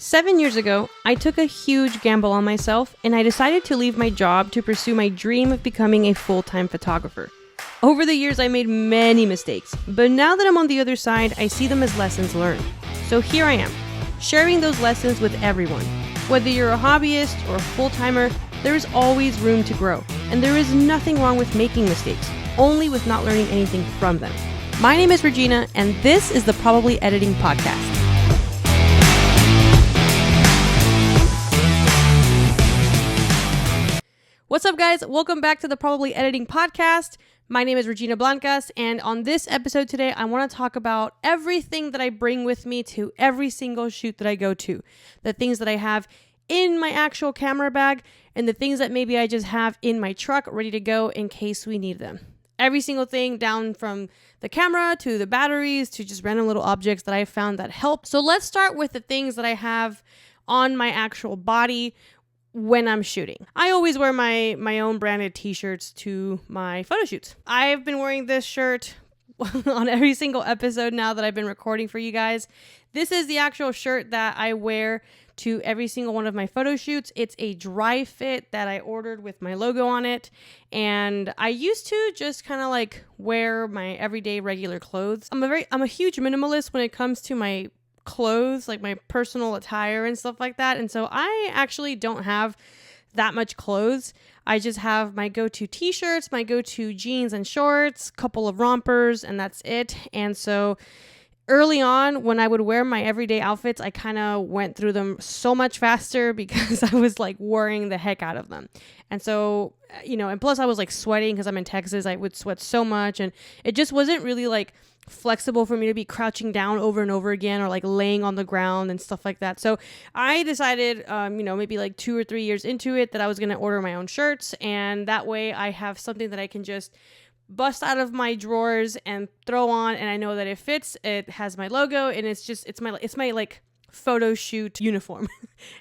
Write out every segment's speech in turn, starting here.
7 years ago, I took a huge gamble on myself and I decided to leave my job to pursue my dream of becoming a full-time photographer. Over the years, I made many mistakes, but now that I'm on the other side, I see them as lessons learned. So here I am, sharing those lessons with everyone. Whether you're a hobbyist or a full-timer, there is always room to grow, and there is nothing wrong with making mistakes, only with not learning anything from them. My name is Regina, and this is the Probably Editing Podcast. What's up, guys? Welcome back to the Probably Editing Podcast. My name is Regina Blancas, and on this episode today, I want to talk about everything that I bring with me to every single shoot that I go to. The things that I have in my actual camera bag, and the things that maybe I just have in my truck ready to go in case we need them. Every single thing, down from the camera to the batteries to just random little objects that I found that help. So let's start with the things that I have on my actual body when I'm shooting. I always wear my own branded t-shirts to my photo shoots. I've been wearing this shirt on every single episode now that I've been recording for you guys. This is the actual shirt that I wear to every single one of my photo shoots. It's a dry fit that I ordered with my logo on it. And I used to just kind of like wear my everyday regular clothes. I'm a huge minimalist when it comes to my clothes, like my personal attire and stuff like that. And so I actually don't have that much clothes. I just have my go-to t-shirts, my go-to jeans and shorts, couple of rompers, and that's it. And so early on, when I would wear my everyday outfits, I kind of went through them so much faster because I was like worrying the heck out of them. And so, and plus I was like sweating because I'm in Texas. I would sweat so much, and it just wasn't really like flexible for me to be crouching down over and over again or like laying on the ground and stuff like that. So I decided, maybe like 2 or 3 years into it, that I was going to order my own shirts, and that way I have something that I can just bust out of my drawers and throw on, and I know that it fits. It has my logo, and it's my like photo shoot uniform.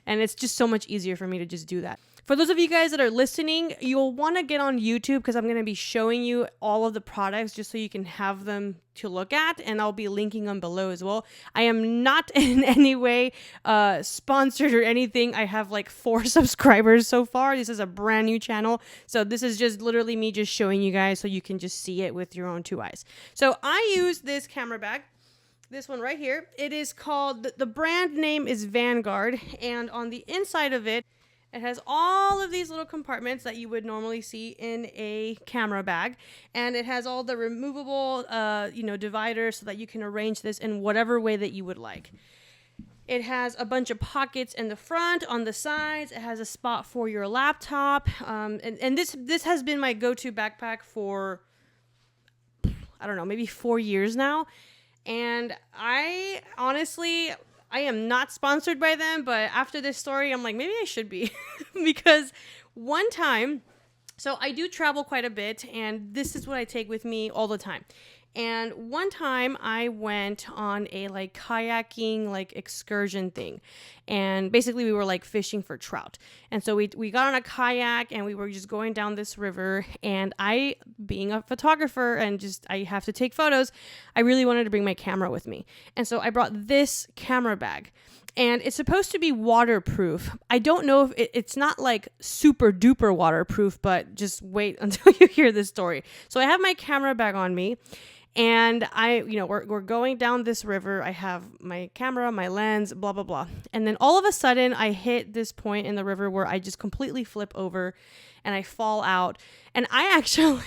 And it's just so much easier for me to just do that. For those of you guys that are listening, you'll want to get on YouTube because I'm going to be showing you all of the products just so you can have them to look at, and I'll be linking them below as well. I am not in any way sponsored or anything. I have like 4 subscribers so far. This is a brand new channel, so this is just literally me just showing you guys so you can just see it with your own 2 eyes. So I use this camera bag. This one right here. It is called, the brand name is Vanguard, and on the inside of it, it has all of these little compartments that you would normally see in a camera bag. And it has all the removable, dividers so that you can arrange this in whatever way that you would like. It has a bunch of pockets in the front, on the sides. It has a spot for your laptop. And this has been my go-to backpack for, I don't know, maybe 4 years now. And I am not sponsored by them, but after this story, I'm like, maybe I should be. Because one time, so I do travel quite a bit, and this is what I take with me all the time. And one time I went on a like kayaking like excursion thing, and basically we were like fishing for trout. And so we got on a kayak and we were just going down this river, and I, being a photographer and just I have to take photos, I really wanted to bring my camera with me. And so I brought this camera bag. And it's supposed to be waterproof. I don't know if it's not like super duper waterproof, but just wait until you hear this story. So I have my camera bag on me, and we're going down this river. I have my camera, my lens, blah, blah, blah. And then all of a sudden I hit this point in the river where I just completely flip over and I fall out. And I actually,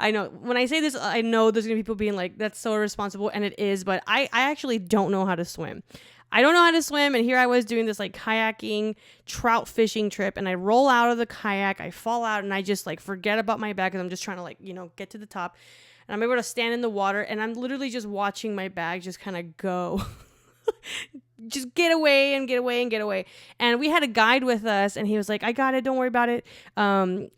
I know when I say this, I know there's gonna be people being like, that's so irresponsible. And it is, but I actually don't know how to swim. I don't know how to swim, and here I was doing this like kayaking, trout fishing trip, and I roll out of the kayak, I fall out, and I just like forget about my bag because I'm just trying to like, get to the top. And I'm able to stand in the water, and I'm literally just watching my bag just kind of go. Just get away and get away and get away. And we had a guide with us, and he was like, I got it, don't worry about it. And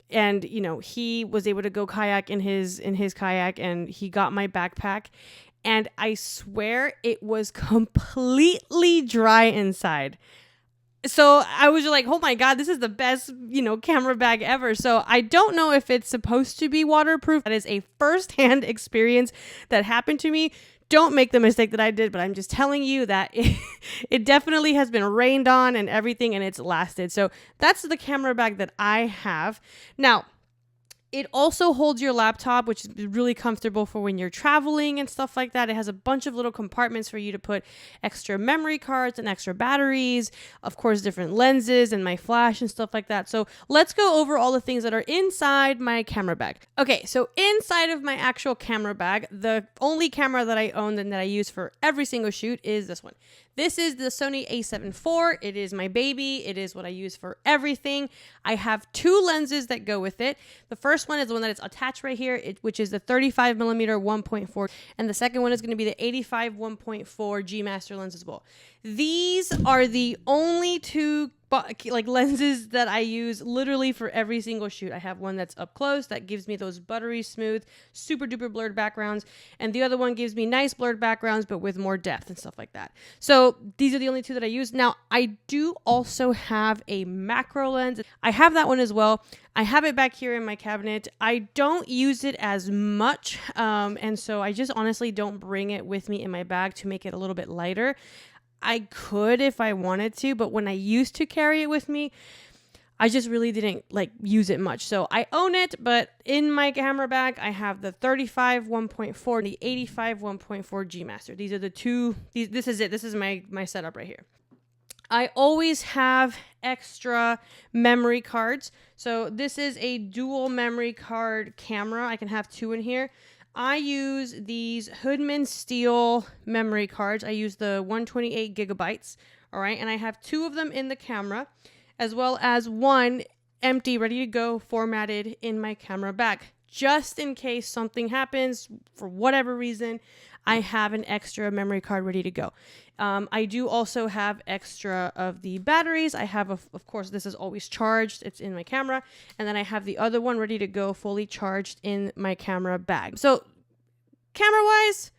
he was able to go kayak in his kayak, and he got my backpack. And I swear it was completely dry inside. So I was just like, oh my God, this is the best, camera bag ever. So I don't know if it's supposed to be waterproof. That is a firsthand experience that happened to me don't make the mistake that I did, but I'm just telling you that it definitely has been rained on and everything, and it's lasted. So that's the camera bag that I have. Now, it also holds your laptop, which is really comfortable for when you're traveling and stuff like that. It has a bunch of little compartments for you to put extra memory cards and extra batteries, of course, different lenses and my flash and stuff like that. So let's go over all the things that are inside my camera bag. Okay, so inside of my actual camera bag, the only camera that I own and that I use for every single shoot is this one. This is the Sony a7 IV. It is my baby. It is what I use for everything. I have two lenses that go with it. The first one is the one that is attached right here, which is the 35mm 1.4. And the second one is going to be the 85 1.4 G Master lens as well. These are the only two lenses that I use literally for every single shoot. I have one that's up close that gives me those buttery smooth, super duper blurred backgrounds. And the other one gives me nice blurred backgrounds, but with more depth and stuff like that. So these are the only two that I use. Now, I do also have a macro lens. I have that one as well. I have it back here in my cabinet. I don't use it as much. And so I just honestly don't bring it with me in my bag to make it a little bit lighter. I could if I wanted to, but when I used to carry it with me, I just really didn't use it much. So I own it, but in my camera bag, I have the 35 1.4 and the 85 1.4 G Master. These are the two. This is it. This is my setup right here. I always have extra memory cards. So this is a dual memory card camera. I can have two in here. I use these Hoodman Steel memory cards. I use the 128 gigabytes, all right? And I have two of them in the camera, as well as one empty, ready to go, formatted in my camera bag. Just in case something happens, for whatever reason, I have an extra memory card ready to go. I do also have extra of the batteries. I have, of course, this is always charged. It's in my camera. And then I have the other one ready to go, fully charged in my camera bag. So camera-wise,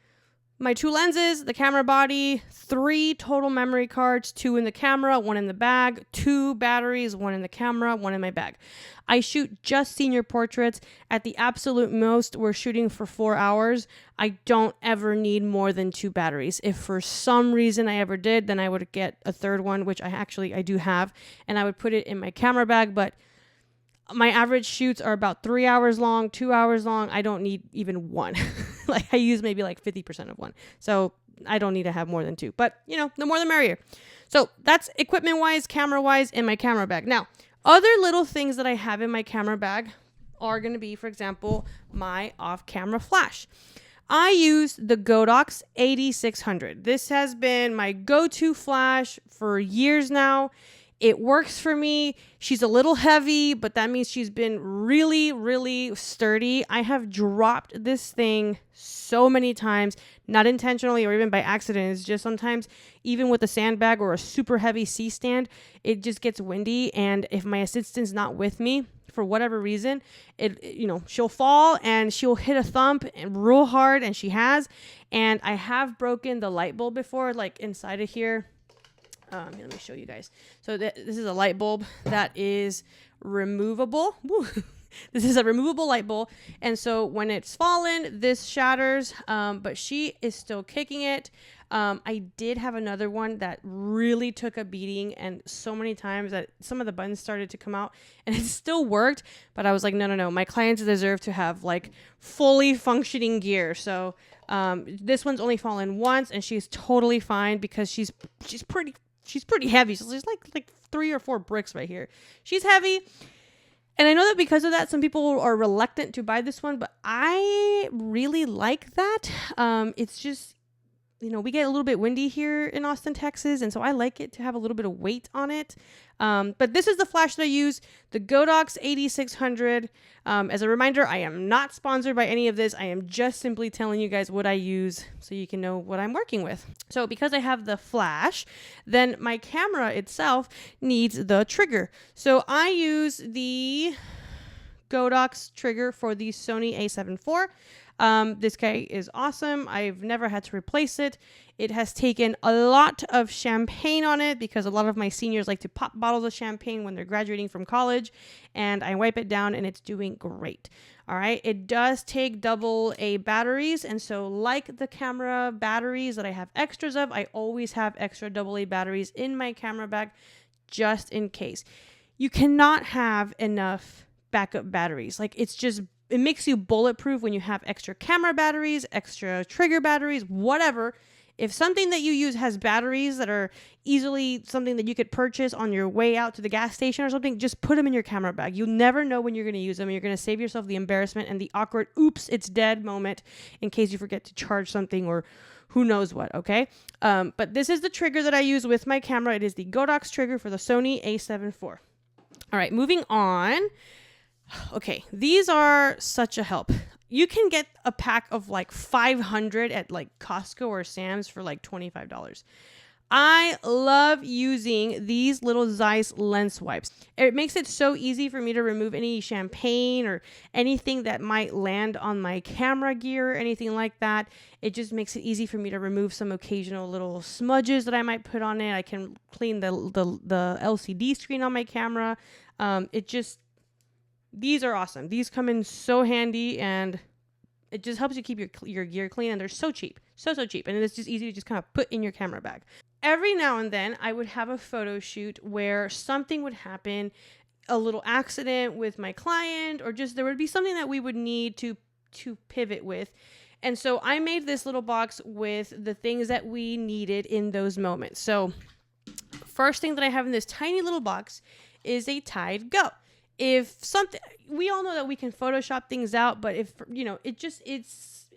my two lenses, the camera body, 3 total memory cards, 2 in the camera, 1 in the bag, 2 batteries, 1 in the camera, 1 in my bag. I shoot just senior portraits. At the absolute most, we're shooting for 4 hours. I don't ever need more than 2 batteries. If for some reason I ever did, then I would get a third one, which I do have, and I would put it in my camera bag, but my average shoots are about 3 hours long, 2 hours long. I don't need even one. I use maybe 50% of one. So I don't need to have more than 2. But, the more the merrier. So that's equipment-wise, camera-wise, in my camera bag. Now, other little things that I have in my camera bag are going to be, for example, my off-camera flash. I use the Godox 8600. This has been my go-to flash for years now. It works for me. She's a little heavy, but that means she's been really, really sturdy. I have dropped this thing so many times, not intentionally or even by accident. It's just sometimes, even with a sandbag or a super heavy C-stand, it just gets windy. And if my assistant's not with me, for whatever reason, she'll fall and she'll hit a thump and real hard, and she has. And I have broken the light bulb before, inside of here. Let me show you guys. So this is a light bulb that is removable. This is a removable light bulb. And so when it's fallen, this shatters, but she is still kicking it. I did have another one that really took a beating, and so many times that some of the buttons started to come out, and it still worked. But I was like, no. My clients deserve to have fully functioning gear. So this one's only fallen once, and she's totally fine because she's pretty heavy. So there's like 3 or 4 bricks right here. She's heavy. And I know that because of that, some people are reluctant to buy this one, but I really like that. It's just, we get a little bit windy here in Austin, Texas. And so I like it to have a little bit of weight on it. But this is the flash that I use, the Godox 8600. As a reminder, I am not sponsored by any of this. I am just simply telling you guys what I use so you can know what I'm working with. So because I have the flash, then my camera itself needs the trigger. So I use the Godox trigger for the Sony a7 IV. This guy is awesome. I've never had to replace it. It has taken a lot of champagne on it because a lot of my seniors like to pop bottles of champagne when they're graduating from college, and I wipe it down and it's doing great. All right. It does take AA batteries. And so like the camera batteries that I have extras of, I always have extra AA batteries in my camera bag just in case. You cannot have enough backup batteries. Like it makes you bulletproof when you have extra camera batteries, extra trigger batteries, whatever. If something that you use has batteries that are easily something that you could purchase on your way out to the gas station or something, just put them in your camera bag. You'll never know when you're going to use them. You're going to save yourself the embarrassment and the awkward, oops, it's dead moment in case you forget to charge something or who knows what, okay? But this is the trigger that I use with my camera. It is the Godox trigger for the Sony a7 IV. All right, moving on. Okay, these are such a help. You can get a pack of like 500 at like Costco or Sam's for like $25. I love using these little Zeiss lens wipes. It makes it so easy for me to remove any champagne or anything that might land on my camera gear or anything like that. It just makes it easy for me to remove some occasional little smudges that I might put on it. I can clean the LCD screen on my camera. These are awesome. These come in so handy, and it just helps you keep your gear clean, and they're so cheap. So cheap. And it's just easy to just kind of put in your camera bag. Every now and then I would have a photo shoot where something would happen, a little accident with my client, or just there would be something that we would need to pivot with. And so I made this little box with the things that we needed in those moments. So first thing that I have in this tiny little box is a Tide Go. If something, we all know that we can Photoshop things out, but if,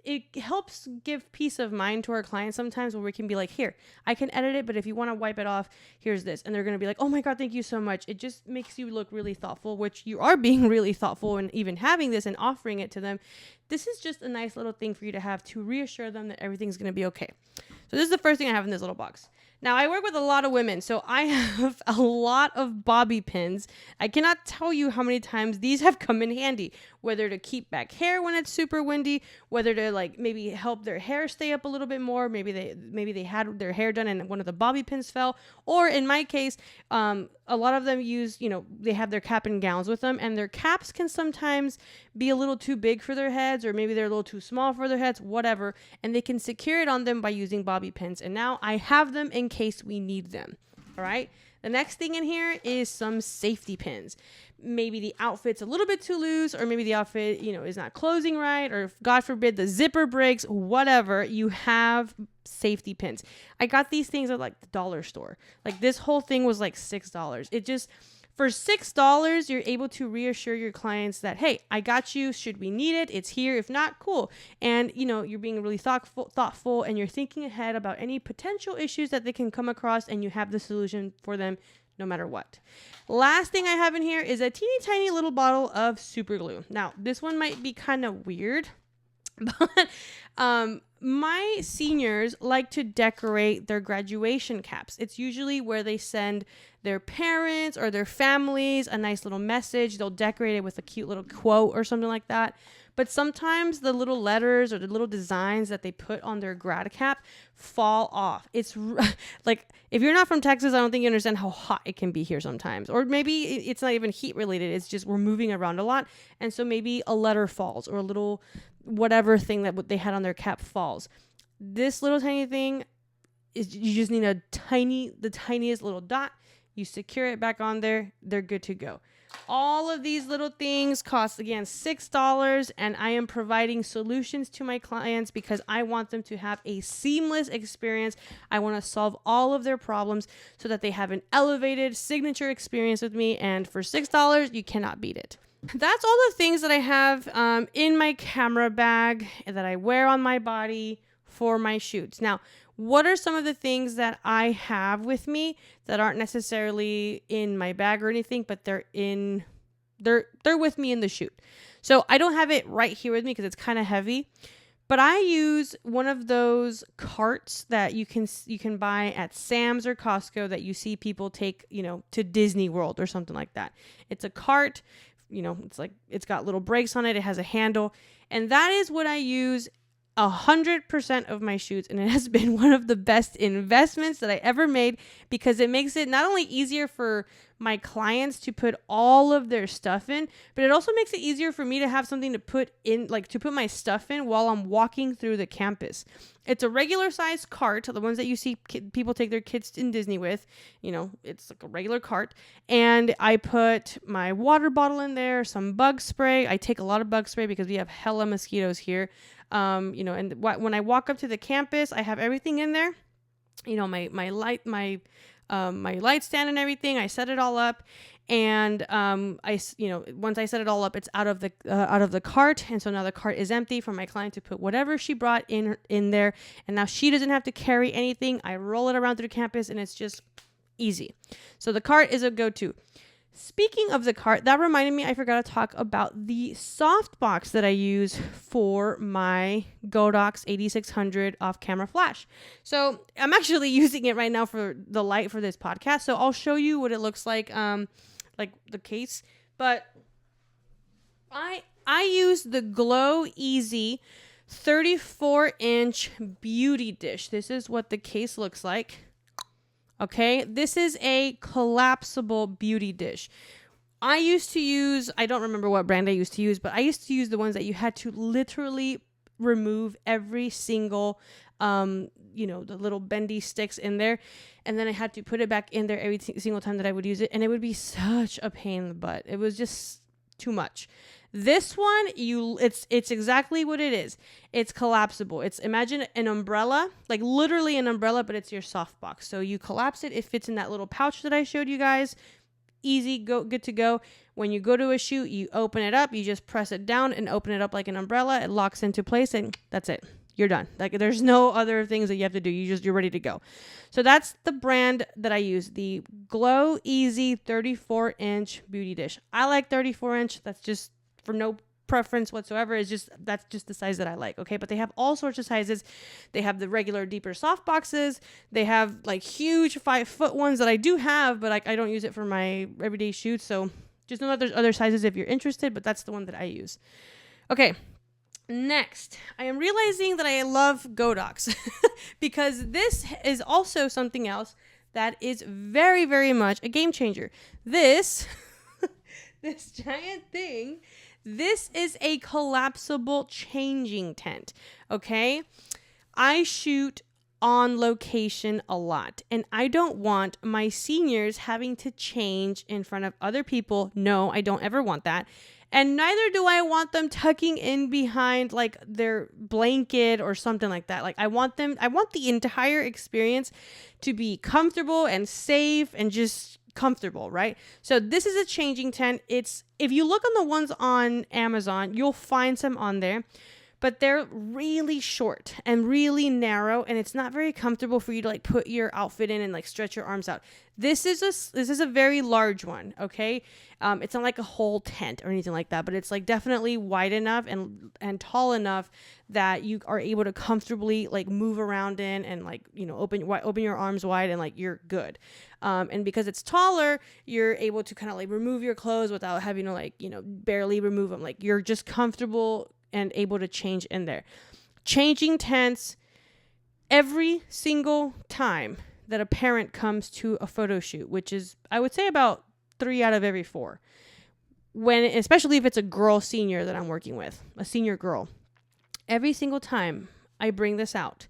it helps give peace of mind to our clients sometimes where we can be like, here, I can edit it, but if you want to wipe it off, here's this. And they're going to be like, oh my God, thank you so much. It just makes you look really thoughtful, which you are being really thoughtful and even having this and offering it to them. This is just a nice little thing for you to have to reassure them that everything's going to be okay. So this is the first thing I have in this little box. Now, I work with a lot of women, so I have a lot of bobby pins. I cannot tell you how many times these have come in handy, whether to keep back hair when it's super windy, whether to like maybe help their hair stay up a little bit more. Maybe they had their hair done and one of the bobby pins fell. Or in my case, a lot of them use, they have their cap and gowns with them, and their caps can sometimes be a little too big for their heads, or maybe they're a little too small for their heads, whatever. And they can secure it on them by using bobby pins. And now I have them in case we need them. All right. The next thing in here is some safety pins. Maybe the outfit's a little bit too loose, or maybe the outfit, is not closing right, or if, God forbid, the zipper breaks, whatever, you have safety pins. I got these things at like the dollar store. Like this whole thing was like $6. For $6, you're able to reassure your clients that, hey, I got you. Should we need it? It's here. If not, cool. And, you're being really thoughtful, and you're thinking ahead about any potential issues that they can come across, and you have the solution for them no matter what. Last thing I have in here is a teeny tiny little bottle of super glue. Now, this one might be kind of weird, but my seniors like to decorate their graduation caps. It's usually where they send their parents or their families a nice little message. They'll decorate it with a cute little quote or something like that. But sometimes the little letters or the little designs that they put on their grad cap fall off. It's like, if you're not from Texas, I don't think you understand how hot it can be here sometimes. Or maybe it's not even heat related. It's just we're moving around a lot. And so maybe a letter falls, or a little whatever thing that they had on their cap falls. This little tiny thing is, you just need the tiniest little dot. You secure it back on there. They're good to go. All of these little things cost, again, $6, and I am providing solutions to my clients because I want them to have a seamless experience. I want to solve all of their problems so that they have an elevated signature experience with me, and for $6, you cannot beat it. That's all the things that I have in my camera bag that I wear on my body for my shoots. Now, what are some of the things that I have with me that aren't necessarily in my bag or anything, but they're with me in the shoot? So I don't have it right here with me because it's kind of heavy, but I use one of those carts that you can buy at Sam's or Costco that you see people take, to Disney World or something like that. It's a cart, it's got little brakes on it. It has a handle, and that is what I use 100% of my shoots, and it has been one of the best investments that I ever made, because it makes it not only easier for my clients to put all of their stuff in, but it also makes it easier for me to have something to put in, like to put my stuff in while I'm walking through the campus. It's a regular size cart, the ones that you see people take their kids in Disney with, it's like a regular cart. And I put my water bottle in there, some bug spray. I take a lot of bug spray because we have hella mosquitoes here. And when I walk up to the campus, I have everything in there, my light, my light stand and everything. I set it all up, and once I set it all up, it's out of the cart, and so now the cart is empty for my client to put whatever she brought in there, and now she doesn't have to carry anything. I roll it around through the campus, and it's just easy. So the cart is a go-to. Speaking of the cart, that reminded me, I forgot to talk about the softbox that I use for my Godox 8600 off-camera flash. So I'm actually using it right now for the light for this podcast. So I'll show you what it looks like the case. But I use the Glow Easy 34-inch beauty dish. This is what the case looks like. Okay, this is a collapsible beauty dish. I don't remember what brand I used to use, but I used to use the ones that you had to literally remove every single, the little bendy sticks in there. And then I had to put it back in there every single time that I would use it. And it would be such a pain in the butt. It was just too much. This one, it's exactly what it is. It's collapsible. Imagine an umbrella, like literally an umbrella, but it's your softbox. So you collapse it. It fits in that little pouch that I showed you guys. Easy, good to go. When you go to a shoot, you open it up. You just press it down and open it up like an umbrella. It locks into place, and that's it. You're done. Like, there's no other things that you have to do. You're ready to go. So that's the brand that I use, the Glow Easy 34-inch beauty dish. I like 34-inch. That's just for no preference whatsoever. That's just the size that I like. Okay. But they have all sorts of sizes. They have the regular deeper soft boxes. They have like huge 5-foot ones that I do have, but I don't use it for my everyday shoots. So just know that there's other sizes if you're interested, but that's the one that I use. Okay. Next, I am realizing that I love Godox because this is also something else that is very, very much a game changer. This giant thing, this is a collapsible changing tent, okay? I shoot on location a lot, and I don't want my seniors having to change in front of other people. No, I don't ever want that. And neither do I want them tucking in behind like their blanket or something like that. Like I want the entire experience to be comfortable and safe and just comfortable, right? So this is a changing tent. If you look on the ones on Amazon, you'll find some on there, but they're really short and really narrow, and it's not very comfortable for you to like put your outfit in and like stretch your arms out. This is a very large one, okay? It's not like a whole tent or anything like that, but it's like definitely wide enough and tall enough that you are able to comfortably like move around in and like, open your arms wide and like you're good. And because it's taller, you're able to kind of like remove your clothes without having to like, barely remove them. Like you're just comfortable and able to change in there. Changing tents every single time that a parent comes to a photo shoot, which is, I would say, about 3 out of every 4. Especially if it's a girl senior that I'm working with, a senior girl. Every single time I bring this out,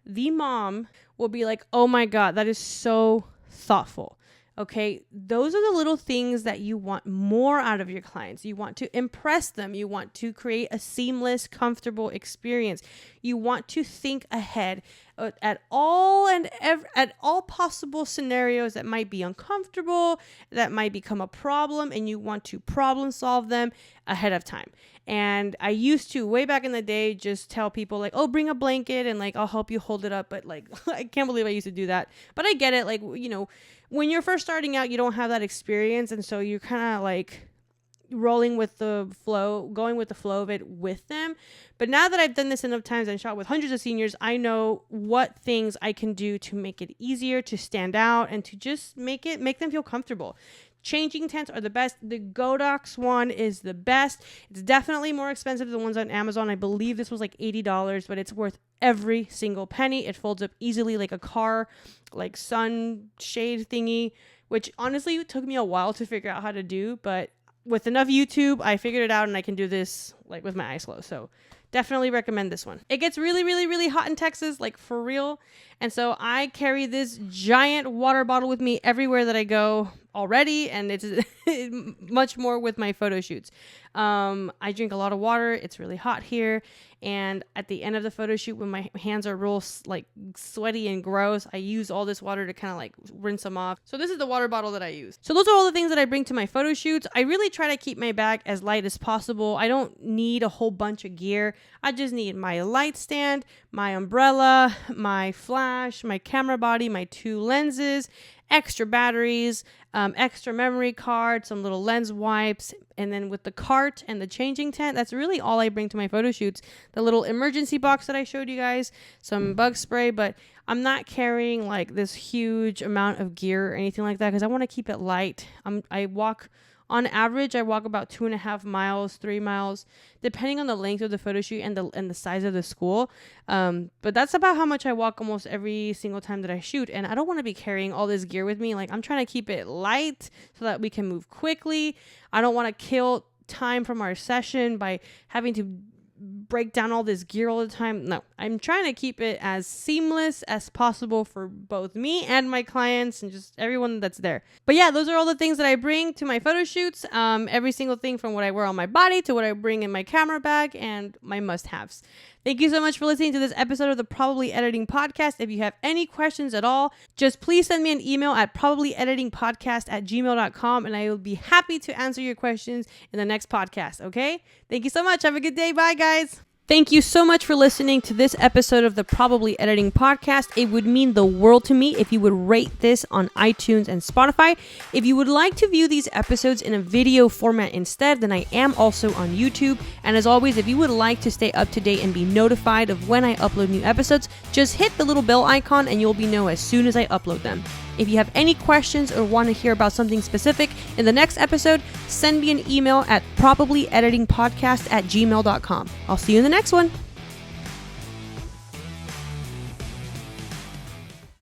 the mom will be like, "Oh my God, that is so thoughtful." Okay, those are the little things that you want more out of your clients. You want to impress them. You want to create a seamless, comfortable experience. You want to think ahead at all possible scenarios that might be uncomfortable, that might become a problem, and you want to problem solve them ahead of time. And I used to, way back in the day, just tell people like, "Oh, bring a blanket and like I'll help you hold it up." But like, I can't believe I used to do that. But I get it. Like, when you're first starting out, you don't have that experience, and so you're kind of like rolling with the flow, going with the flow of it with them. But now that I've done this enough times and shot with hundreds of seniors, I know what things I can do to make it easier, to stand out, and to just make them feel comfortable. Changing tents are the best. The Godox one is the best. It's definitely more expensive than the ones on Amazon. I believe this was like $80, but it's worth every single penny. It folds up easily like a car, like sunshade thingy, which honestly took me a while to figure out how to do, but with enough YouTube, I figured it out, and I can do this like with my eyes closed. So definitely recommend this one. It gets really, really, really hot in Texas, like for real. And so I carry this giant water bottle with me everywhere that I go already. And it's much more with my photo shoots. I drink a lot of water. It's really hot here. And at the end of the photo shoot, when my hands are real like sweaty and gross, I use all this water to kind of like rinse them off. So this is the water bottle that I use. So those are all the things that I bring to my photo shoots. I really try to keep my bag as light as possible. I don't need a whole bunch of gear. I just need my light stand, my umbrella, my flash, my camera body, my 2 lenses, extra batteries, extra memory card, some little lens wipes, and then with the cart and the changing tent, that's really all I bring to my photo shoots. The little emergency box that I showed you guys, some bug spray, but I'm not carrying like this huge amount of gear or anything like that because I want to keep it light. On average, I walk about 2.5 miles, 3 miles, depending on the length of the photo shoot and the size of the school. But that's about how much I walk almost every single time that I shoot. And I don't want to be carrying all this gear with me. Like, I'm trying to keep it light so that we can move quickly. I don't want to kill time from our session by having to break down all this gear all the time. No, I'm trying to keep it as seamless as possible for both me and my clients and just everyone that's there. But yeah, those are all the things that I bring to my photo shoots. Every single thing from what I wear on my body to what I bring in my camera bag and my must-haves. Thank you so much for listening to this episode of the Probably Editing Podcast. If you have any questions at all, just please send me an email at probablyeditingpodcast@gmail.com and I will be happy to answer your questions in the next podcast, okay? Thank you so much. Have a good day. Bye, guys. Thank you so much for listening to this episode of the Probably Editing Podcast. It would mean the world to me if you would rate this on iTunes and Spotify. If you would like to view these episodes in a video format instead, then I am also on YouTube. And as always, if you would like to stay up to date and be notified of when I upload new episodes, just hit the little bell icon and you'll be know as soon as I upload them. If you have any questions or want to hear about something specific in the next episode, send me an email at probablyeditingpodcast@gmail.com. I'll see you in the next one.